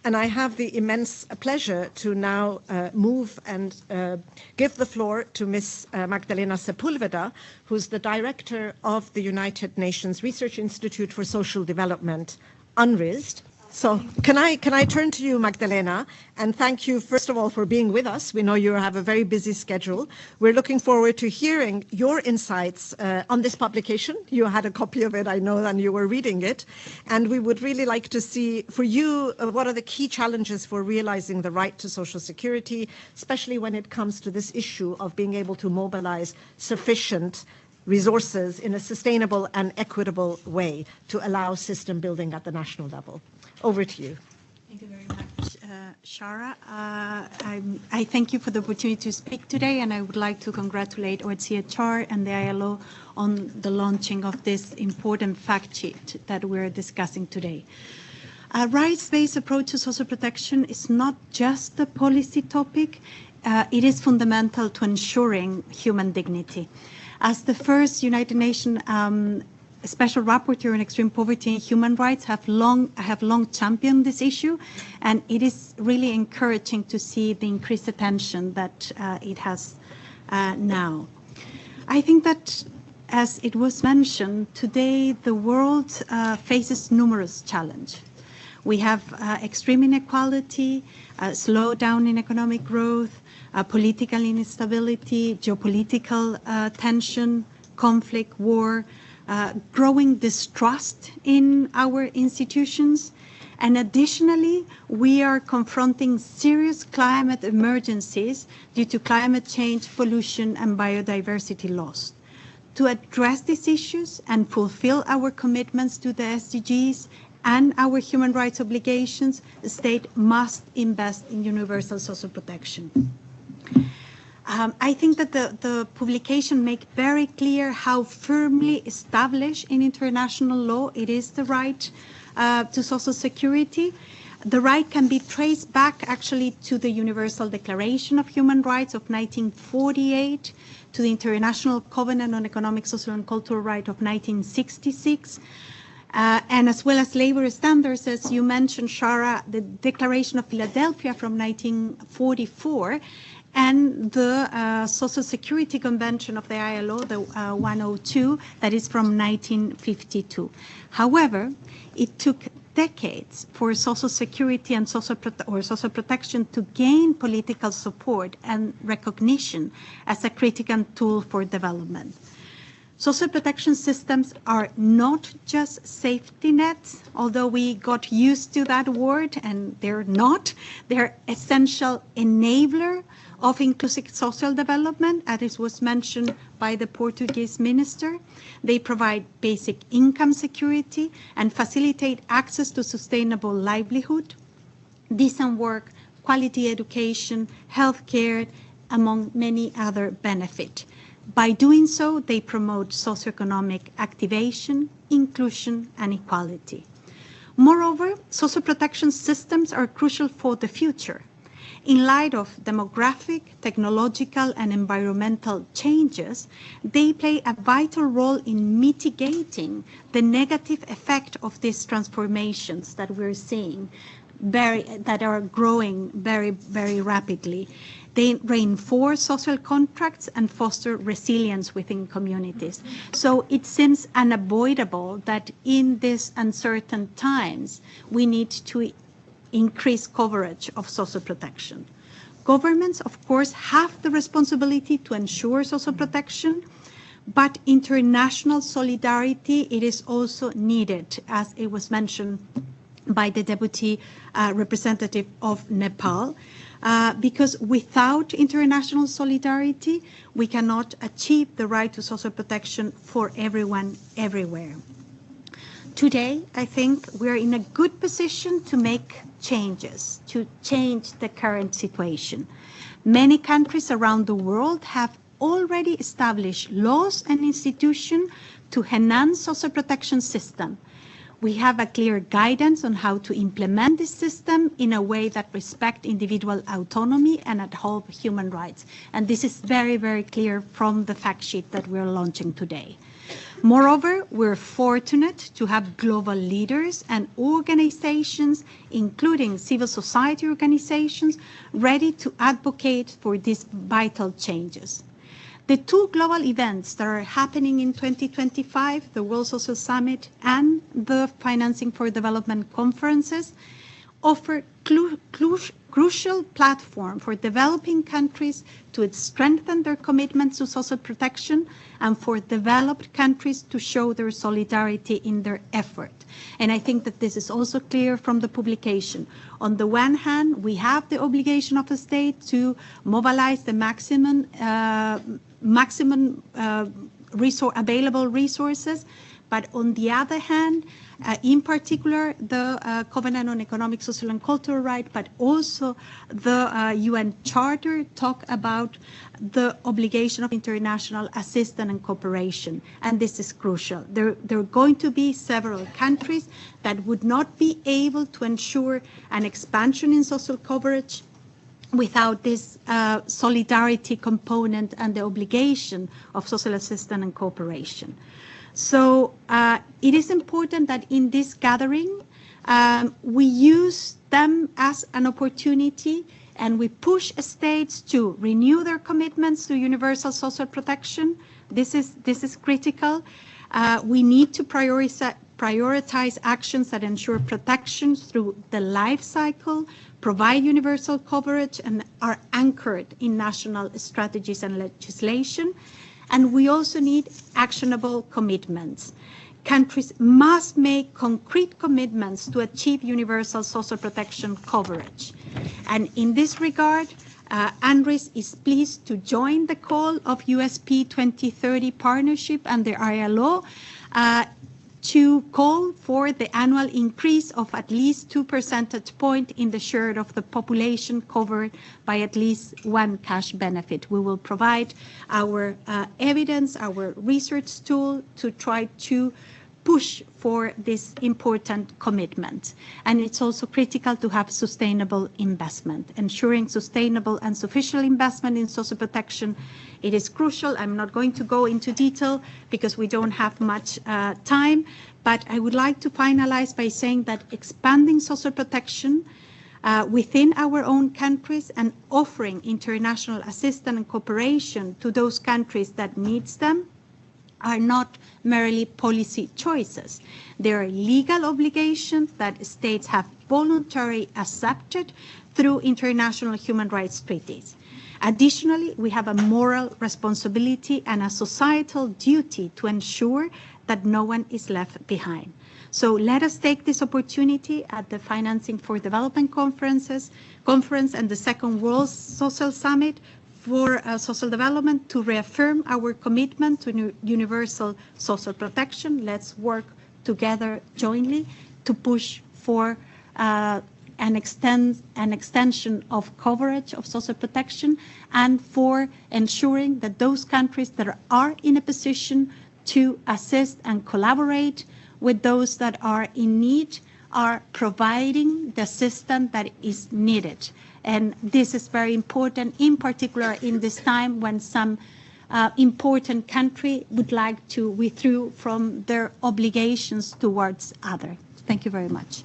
And I have the immense pleasure to now move and give the floor to Ms. Magdalena Sepúlveda, who's the director of the United Nations Research Institute for Social Development, UNRISD. So can I turn to you, Magdalena, and thank you, first of all, for being with us. We know you have a very busy schedule. We're looking forward to hearing your insights on this publication. You had a copy of it, I know, and you were reading it. And we would really like to see, for you, what are the key challenges for realizing the right to social security, especially when it comes to this issue of being able to mobilize sufficient resources in a sustainable and equitable way to allow system building at the national level. Over to you. Thank you very much, Shara. I thank you for the opportunity to speak today, and I would like to congratulate OHCHR and the ILO on the launching of this important fact sheet that we're discussing today. A rights-based approach to social protection is not just a policy topic, it is fundamental to ensuring human dignity. As the first United Nations Special Rapporteur on Extreme Poverty and Human Rights, have long championed this issue, and it is really encouraging to see the increased attention that it has now. I think that, as it was mentioned, today the world faces numerous challenges. We have extreme inequality, slowdown in economic growth, political instability, geopolitical tension, conflict, war, growing distrust in our institutions. And additionally, we are confronting serious climate emergencies due to climate change, pollution, and biodiversity loss. To address these issues and fulfill our commitments to the SDGs and our human rights obligations, the state must invest in universal social protection. I think that the publication makes very clear how firmly established in international law it is the right to social security. The right can be traced back actually to the Universal Declaration of Human Rights of 1948, to the International Covenant on Economic, Social and Cultural Rights of 1966, and as well as labor standards, as you mentioned, Shara, the Declaration of Philadelphia from 1944, and the Social Security Convention of the ILO, the 102, that is from 1952. However, it took decades for social security and social protection to gain political support and recognition as a critical tool for development. Social protection systems are not just safety nets, although we got used to that word, and they're not. They're essential enabler of inclusive social development, as it was mentioned by the Portuguese minister. They provide basic income security and facilitate access to sustainable livelihood, decent work, quality education, healthcare, among many other benefits. By doing so, they promote socioeconomic activation, inclusion, and equality. Moreover, social protection systems are crucial for the future. In light of demographic, technological, and environmental changes, they play a vital role in mitigating the negative effect of these transformations that we're seeing, that are growing very, very rapidly. They reinforce social contracts and foster resilience within communities. So it seems unavoidable that in these uncertain times, we need to increase coverage of social protection. Governments, of course, have the responsibility to ensure social protection, but international solidarity, it is also needed, as it was mentioned by the Deputy Representative of Nepal, because without international solidarity, we cannot achieve the right to social protection for everyone, everywhere. Today, I think we're in a good position to make changes, to change the current situation. Many countries around the world have already established laws and institutions to enhance social protection system. We have a clear guidance on how to implement this system in a way that respects individual autonomy and upholds human rights. And this is very, very clear from the fact sheet that we're launching today. Moreover, we're fortunate to have global leaders and organizations, including civil society organizations, ready to advocate for these vital changes. The two global events that are happening in 2025, the World Social Summit and the Financing for Development conferences, offer crucial platform for developing countries to strengthen their commitment to social protection and for developed countries to show their solidarity in their effort. And I think that this is also clear from the publication. On the one hand, we have the obligation of the state to mobilize the maximum available resources, but on the other hand, in particular, the Covenant on Economic, Social and Cultural Rights, but also the UN Charter talk about the obligation of international assistance and cooperation. And this is crucial. There are going to be several countries that would not be able to ensure an expansion in social coverage without this solidarity component and the obligation of social assistance and cooperation. So it is important that in this gathering, we use them as an opportunity and we push states to renew their commitments to universal social protection. This is critical. We need to prioritize actions that ensure protection through the life cycle, provide universal coverage, and are anchored in national strategies and legislation. And we also need actionable commitments. Countries must make concrete commitments to achieve universal social protection coverage. And in this regard, UNRISD is pleased to join the call of USP 2030 partnership and the ILO to call for the annual increase of at least 2 percentage points in the share of the population covered by at least one cash benefit. We will provide our evidence, our research tool to try to push for this important commitment. And it's also critical to have sustainable investment. Ensuring sustainable and sufficient investment in social protection, it is crucial. I'm not going to go into detail because we don't have much time, but I would like to finalize by saying that expanding social protection within our own countries and offering international assistance and cooperation to those countries that needs them are not merely policy choices. They are legal obligations that states have voluntarily accepted through international human rights treaties. Additionally, we have a moral responsibility and a societal duty to ensure that no one is left behind. So let us take this opportunity at the Financing for Development conference and the Second World Social Summit for social development to reaffirm our commitment to universal social protection. Let's work together jointly to push for an extension of coverage of social protection and for ensuring that those countries that are in a position to assist and collaborate with those that are in need are providing the assistance that is needed. And this is very important, in particular in this time when some important country would like to withdraw from their obligations towards others. Thank you very much.